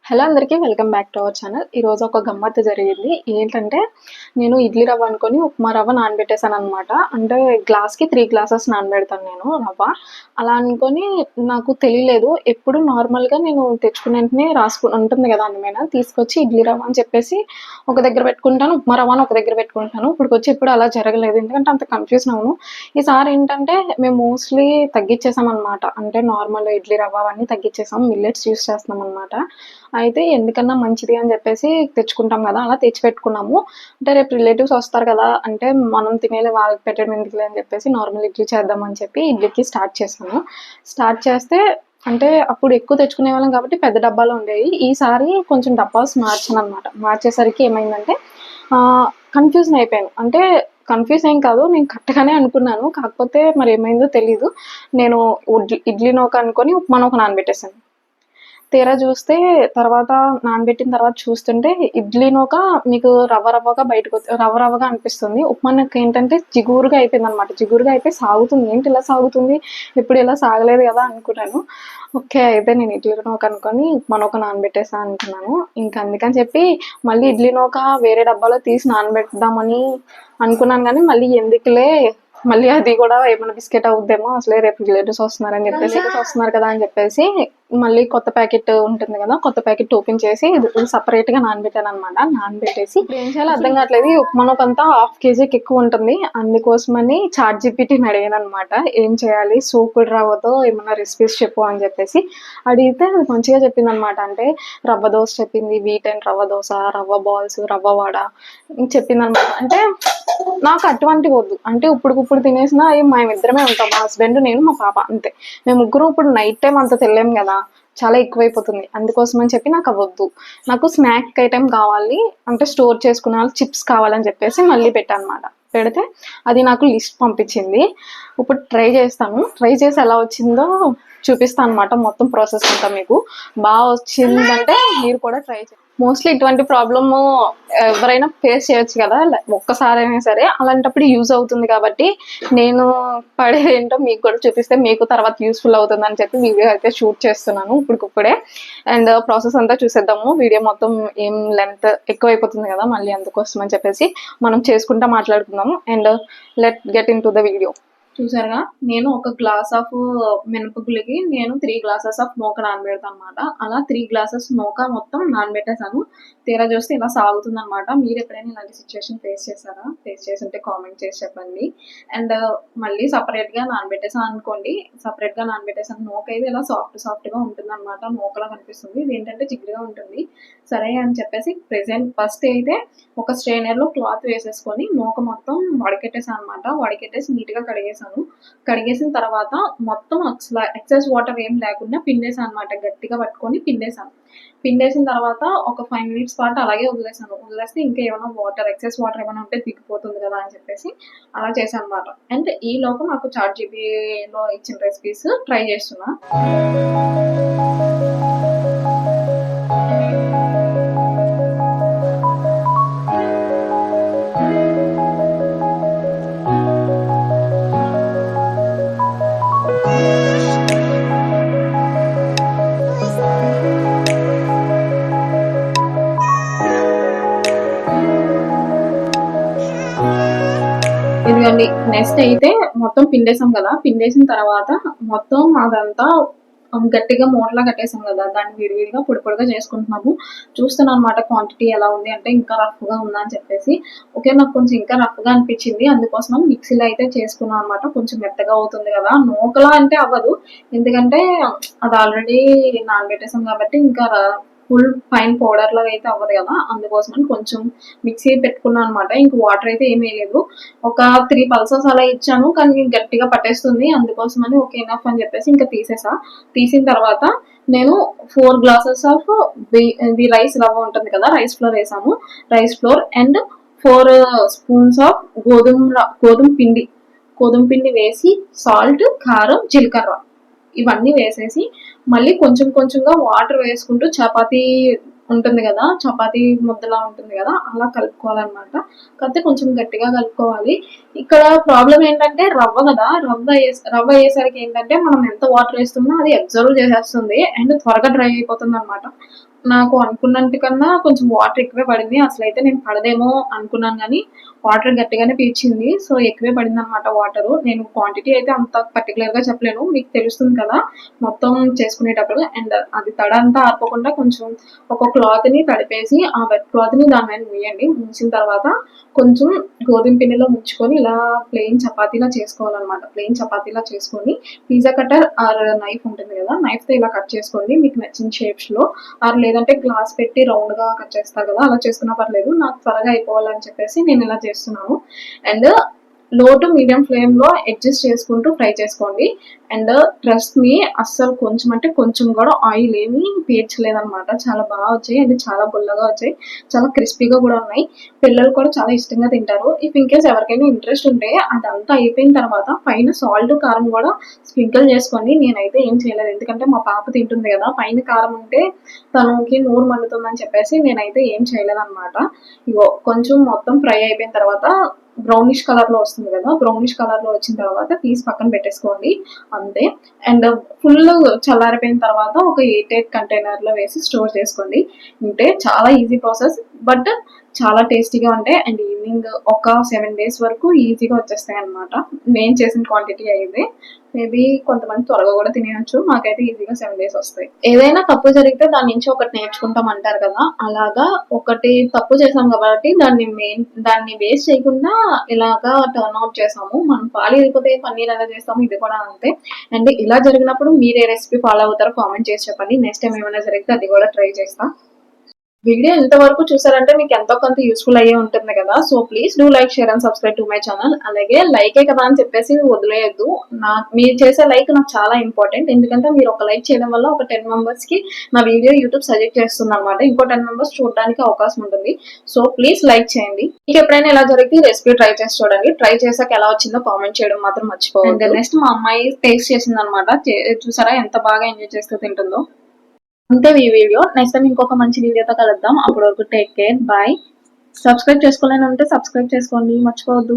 Hello అందరికీ welcome back to our channel. ఈరోజు ఒక గమ్మత్తు జరిగింది. ఏంటంటే నేను ఇడ్లీ రవ్వ అనుకొని ఉప్మా రవ్వ నానబెట్టేసాను అనమాట. అంటే గ్లాస్కి 3 గ్లాసెస్ నానబెడతాను నేను రవ్వ. అలా అనుకొని నాకు తెలియలేదు. ఎప్పుడు నార్మల్గా నేను తెచ్చుకున్న వెంటనే ఉంటుంది కదా అందమైన తీసుకొచ్చి ఇడ్లీ రవ్వ అని చెప్పేసి ఒక దగ్గర పెట్టుకుంటాను, ఉప్మా రవ్వ అని ఒక దగ్గర పెట్టుకుంటాను. ఇప్పటికొచ్చి ఎప్పుడు అలా జరగలేదు, ఎందుకంటే అంత కన్ఫ్యూజన్ అవును. ఈసారి ఏంటంటే మేము మోస్ట్లీ తగ్గించేసాం అనమాట. అంటే నార్మల్ ఇడ్లీ రవ్వ అవన్నీ తగ్గించేసాం, మిల్లెట్స్ యూస్ చేస్తున్నాం అనమాట. అయితే ఎందుకన్నా మంచిది అని చెప్పేసి తెచ్చుకుంటాం కదా, అలా తెచ్చి పెట్టుకున్నాము. అంటే రేపు రిలేటివ్స్ వస్తారు కదా, అంటే మనం తినేది వాళ్ళకి పెట్టడం ఎందుకులే అని చెప్పేసి నార్మల్ ఇడ్లీ చేద్దామని చెప్పి ఇడ్లీకి స్టార్ట్ చేసాము. స్టార్ట్ చేస్తే అంటే అప్పుడు ఎక్కువ తెచ్చుకునే వాళ్ళం కాబట్టి పెద్ద డబ్బాలు ఉండేవి. ఈసారి కొంచెం డబ్బాస్ మార్చాను అనమాట. మార్చేసరికి ఏమైందంటే కన్ఫ్యూజన్ అయిపోయాను. అంటే కన్ఫ్యూజ్ ఏం కాదు, నేను కరెక్ట్గానే అనుకున్నాను. కాకపోతే మరి ఏమైందో తెలీదు. నేను ఇడ్లీ నూక అనుకొని ఉప్మా నూక నానబెట్టేసాను. తీరా చూస్తే తర్వాత నానబెట్టిన తర్వాత చూస్తుంటే ఇడ్లీ నూక మీకు రవ్వ రవ్వగా అనిపిస్తుంది. ఉప్మా నూక ఏంటంటే జిగురుగా అయిపోయింది అనమాట. జిగురుగా అయిపోయి సాగుతుంది. ఏంటి ఇలా సాగుతుంది, ఎప్పుడు ఇలా సాగలేదు కదా అనుకున్నాను. ఓకే, అయితే నేను ఇడ్లీ నూక అనుకొని ఉప్మా నూక నానబెట్టేసా అనుకున్నాను. ఇంకా అందుకని చెప్పి మళ్ళీ ఇడ్లీ నూక వేరే డబ్బాలో తీసి నానబెడదామని అనుకున్నాను. కానీ మళ్ళీ ఎందుకులే, మళ్ళీ అది కూడా ఏమైనా బిస్కెట్ అవుద్దేమో, అసలే రేపు రిలేటివ్స్ వస్తున్నారు కదా అని చెప్పేసి మళ్ళీ కొత్త ప్యాకెట్ ఉంటుంది కదా, కొత్త ప్యాకెట్ ఓపెన్ చేసి సపరేట్ గా నానబెట్టాను అనమాట. నానబెట్టేసి ఇప్పుడు ఏం చేయాలో అర్థం కావట్లేదు. ఈ ఉప్మా నూక అంతా ½ కేజీకి ఎక్కువ ఉంటుంది. అందుకోసమని చాట్ జీపీటీని అడిగాను అనమాట, ఏం చేయాలి సూకుడు రవ్వతో ఏమన్నా రెసిపీస్ చెప్పు అని చెప్పేసి అడిగితే అది మంచిగా చెప్పింది అనమాట. అంటే రవ్వ దోశ చెప్పింది, వీట్ అండ్ రవ్వ దోశ, రవ్వ బాల్స్, రవ్వ వడ చెప్పింది అనమాట. అంటే నాకు అటువంటి వద్దు, అంటే ఇప్పుడు తినేసినా మేమిద్దరమే ఉంటాం, మా హస్బెండ్, నేను, మా పాప, అంతే. మేము ముగ్గురు ఇప్పుడు నైట్ టైం అంత తెలియము కదా, చాలా ఎక్కువైపోతుంది. అందుకోసం అని చెప్పి నాకు అవద్దు, నాకు స్నాక్ ఐటెం కావాలి, అంటే స్టోర్ చేసుకునే వాళ్ళు చిప్స్ కావాలని చెప్పేసి మళ్ళీ పెట్టాను అనమాట. పెడితే అది నాకు లిస్ట్ పంపించింది. ఇప్పుడు ట్రై చేస్తాను, ట్రై చేసి ఎలా వచ్చిందో చూపిస్తాను అనమాట. మొత్తం ప్రాసెస్ అంతా మీకు బాగా వచ్చిందంటే మీరు కూడా ట్రై చేయండి. మోస్ట్లీ ఇటువంటి ప్రాబ్లము ఎవరైనా ఫేస్ చేయొచ్చు కదా, ఒక్కసారైనా సరే. అలాంటప్పుడు యూజ్ అవుతుంది కాబట్టి నేను పడేది ఏంటో మీకు కూడా చూపిస్తే మీకు తర్వాత యూస్ఫుల్ అవుతుంది అని చెప్పి వీడియో అయితే షూట్ చేస్తున్నాను ఇప్పుడే. అండ్ ప్రాసెస్ అంతా చూసేద్దాము. వీడియో మొత్తం ఏం లెంత్ ఎక్కువ అయిపోతుంది కదా, మళ్ళీ అందుకోసం అని చెప్పేసి మనం చేసుకుంటా మాట్లాడుకుందాము. And let get in to the video. చూసారుగా, నేను ఒక గ్లాస్ ఆఫ్ మినపగుళ్ళకి నేను 3 గ్లాసెస్ ఆఫ్ నూక నానబెడతాను అనమాట. అలా 3 గ్లాసెస్ నూక మొత్తం నానబెట్టేసాను. తీరా చూస్తే ఇలా సాగుతుంది అనమాట. మీరు ఎప్పుడైనా ఇలాంటి సిచ్యువేషన్ ఫేస్ చేశారా? ఫేస్ చేసి ఉంటే కామెంట్ చేసి చెప్పండి. అండ్ మళ్ళీ సపరేట్గా నానబెట్టేసాను అనుకోండి. సపరేట్గా నానబెట్టేసాను. నూక అయితే ఇలా సాఫ్ట్గా ఉంటుంది అనమాట. నూకలా కనిపిస్తుంది. ఇది ఏంటంటే జిగ్గుగా ఉంటుంది. సరే అని చెప్పేసి ఫస్ట్ అయితే ఒక స్ట్రైనర్లో క్లాత్ వేసేసుకొని నూక మొత్తం వడకెట్టేసాను అనమాట. వడకెట్టేసి నీట్గా కడిగేసిన తర్వాత మొత్తం అసలు ఎక్సెస్ వాటర్ ఏం లేకుండా పిండేసాను అనమాట. గట్టిగా పట్టుకొని పిండేసిన తర్వాత ఒక 5 మినిట్స్ పాటు అలాగే వదిలేస్తే ఇంకా ఏమైనా ఎక్సెస్ వాటర్ ఏమైనా ఉంటే దిగిపోతుంది కదా అని చెప్పేసి అలా చేశాను అనమాట. అండ్ ఈ లోపు నాకు చాట్ జీపీటీలో ఇచ్చిన రెసిపీస్ ట్రై చేస్తున్నా. ఇదిగోండి, నెక్స్ట్ అయితే మొత్తం పిండేసాం కదా, పిండేసిన తర్వాత మొత్తం అదంతా గట్టిగా మూటలా కట్టేసాం కదా, దాన్ని విడివిడిగా పొడిగా చేసుకుంటున్నాము. చూస్తున్నాను అనమాట క్వాంటిటీ ఎలా ఉంది అంటే ఇంకా రఫ్గా ఉందా అని చెప్పేసి. ఓకే, నాకు కొంచెం ఇంకా రఫ్గా అనిపించింది, అందుకోసం మిక్సీలో అయితే చేసుకున్నాను అనమాట. కొంచెం మెత్తగా అవుతుంది కదా, నూకలా అంటే అవ్వదు, ఎందుకంటే అది ఆల్రెడీ నానబెట్టేసాం కాబట్టి ఇంకా ఫుల్ ఫైన్ పౌడర్ లాగా అయితే అవ్వదు కదా, అందుకోసమని కొంచెం మిక్సీ పెట్టుకున్నాను అనమాట. ఇంక వాటర్ అయితే ఏమీ లేదు, ఒక 3 పల్సెస్ అలా ఇచ్చాను, కానీ గట్టిగా పట్టేస్తుంది. అందుకోసమని ఓకే ఎనఫ్ అని చెప్పేసి ఇంకా తీసిన తర్వాత నేను 4 గ్లాసెస్ ఆఫ్ ఇది రైస్ రవ్వ ఉంటుంది కదా, రైస్ ఫ్లోర్ వేసాము. Rice flour and 4 spoons of గోధుమ పిండి వేసి సాల్ట్, కారం, జీలకర్ర ఇవన్నీ వేసేసి మళ్ళీ కొంచెం కొంచెంగా వాటర్ వేసుకుంటూ చపాతీ ఉంటుంది కదా, చపాతీ ముద్దలా ఉంటుంది కదా, అలా కలుపుకోవాలన్నమాట. కాకపోతే కొంచెం గట్టిగా కలుపుకోవాలి. ఇక్కడ ప్రాబ్లం ఏంటంటే రవ్వ కదా, రవ్వ అయ్యేసరికి ఏంటంటే మనం ఎంత వాటర్ వేస్తున్నా అది అబ్జర్వ్ చేసేస్తుంది అండ్ త్వరగా డ్రై అయిపోతుంది అనమాట. నాకు అనుకున్నంత కన్నా కొంచెం వాటర్ ఎక్కువే పడింది. అసలైతే నేను పడదేమో అనుకున్నాను గానీ, వాటర్ గట్టిగానే పీల్చింది. సో, ఎక్కువే పడిందనమాట వాటరు. నేను క్వాంటిటీ అయితే అంత పర్టిక్యులర్‌గా చెప్పలేను. మీకు తెలుస్తుంది కదా! మొత్తం చేసుకునేటప్పుడు. అండ్ అది తడ అంతా ఆరిపోకుండా కొంచెం ఒక క్లాత్‌ని తడిపేసి, ఆ వెట్ క్లాత్‌ని దాని మీద మూయండి. మూసిన తర్వాత కొంచెం గోధుమ పిండిలో ముంచుకొని ఇలా ప్లెయిన్ చపాతీలా చేసుకోవాలనమాట. ప్లెయిన్ చపాతీలా చేసుకొని, పిజ్జా కటర్ ఆర్ నైఫ్ ఉంటుంది కదా! నైఫ్‌తో ఇలా కట్ చేసుకోండి మీకు నచ్చిన షేప్స్‌లో. ఆర్ లేదంటే గ్లాస్ పెట్టి రౌండ్‌గా కట్ చేస్తారు కదా! అలా చేసుకున్నా పర్లేదు. నాకు త్వరగా అయిపోవాలని చెప్పేసి నేను ఇలా చేస్తున్నాను. అండ్ లో టు మీడియం ఫ్లేమ్‌లో అడ్జస్ట్ చేసుకుంటూ ఫ్రై చేసుకోండి. అండ్ ట్రస్ట్ మీ అస్సలు కొంచెం అంటే కొంచెం కూడా ఆయిల్ ఏమీ పీల్చలేదనమాట. చాలా బాగా వచ్చాయి. అండ్ చాలా గుల్లగా వచ్చాయి. చాలా క్రిస్పీగా కూడా ఉన్నాయి. పిల్లలు కూడా చాలా ఇష్టంగా తింటారు. ఇఫ్ ఇన్ కేస్ ఎవరికైనా ఇంట్రెస్ట్ ఉంటే అదంతా అయిపోయిన తర్వాత పైన సాల్ట్, కారం కూడా స్ప్రింకిల్ చేసుకోండి. నేనైతే ఏం చేయలేదు. ఎందుకంటే మా పాప తింటుంది కదా! పైన కారం ఉంటే తనకి నోరు మండుతుందని చెప్పేసి నేనైతే ఏం చేయలేదనమాట. ఇగో కొంచెం మొత్తం ఫ్రై అయిపోయిన తర్వాత బ్రౌనిష్ కలర్‌లో వస్తుంది కదా! బ్రౌనిష్ కలర్‌లో వచ్చిన తర్వాత తీసి పక్కన పెట్టేసుకోండి. అంతే. అండ్ ఫుల్ చల్లారిపోయిన తర్వాత ఒక ఎయిర్ టైట్ కంటైనర్‌లో వేసి స్టోర్ చేసుకోండి. ఇంతే చాలా ఈజీ ప్రాసెస్. బట్ చాలా టేస్టీగా ఉంటాయి. అండ్ ఈవినింగ్ ఒక 7 డేస్ వరకు ఈజీగా వచ్చేస్తాయన్నమాట. నేను చేసిన క్వాంటిటీ అయితే. మేబీ కొంతమంది త్వరగా కూడా తినేయొచ్చు. నాకైతే ఈజీగా 7 డేస్ వస్తాయి. ఏదైనా తప్పు జరిగితే దాని నుంచి ఒకటి నేర్చుకుంటాం అంటారు కదా! అలాగా ఒకటి తప్పు చేసాం కాబట్టి దాన్ని వేస్ట్ చేయకుండా ఇలాగా టర్న్ అవుట్ చేసాము. మనం పాలు ఇరిగిపోతే పన్నీర్ ఎలా చేస్తామో ఇది కూడా అంతే. అండ్ ఇలా జరిగినప్పుడు మీరు ఏ రెసిపీ ఫాలో అవుతారో కామెంట్ చేసి చెప్పండి. నెక్స్ట్ టైం ఏమైనా జరిగితే అది కూడా ట్రై చేస్తా. వీడియో ఎంతవరకు చూసారంటే మీకు ఎంతో కొంత యూస్ఫుల్ అయ్యే ఉంటుంది కదా! So please do like, share and subscribe to my channel. అలాగే లైకే కదా అని చెప్పేసి వదిలేయొద్దు. మీరు చేసే లైక్ నాకు చాలా ఇంపార్టెంట్. ఎందుకంటే మీరు ఒక లైక్ చేయడం వల్ల ఒక 10 మెంబర్స్‌కి నా వీడియో యూట్యూబ్ సజెస్ట్ చేస్తుందన్నమాట. ఇంకో 10 మెంబర్స్ చూడడానికి అవకాశం ఉంటుంది. సో ప్లీజ్ లైక్ చేయండి. మీకు ఎప్పుడైనా ఇలా జరిగితే ఈ రెసిపీ ట్రై చేసి చూడండి. ట్రై చేసాక ఎలా వచ్చిందో కామెంట్ చేయడం మాత్రం మర్చిపోవద్దు. అండ్ నెక్స్ట్ మా అమ్మాయి టేస్ట్ చేసిందన్నమాట. చూసారా ఎంత బాగా ఎంజాయ్ చేస్తూ తింటుందో. అంతే ఈ వీడియో. నెక్స్ట్ టైం ఇంకొక మంచి వీడియోతో కలుద్దాం. అప్పటి వరకు టేక్ కేర్. బాయ్. సబ్స్క్రైబ్ చేసుకోలేని ఉంటే సబ్స్క్రైబ్ చేసుకోండి. మర్చిపోవద్దు.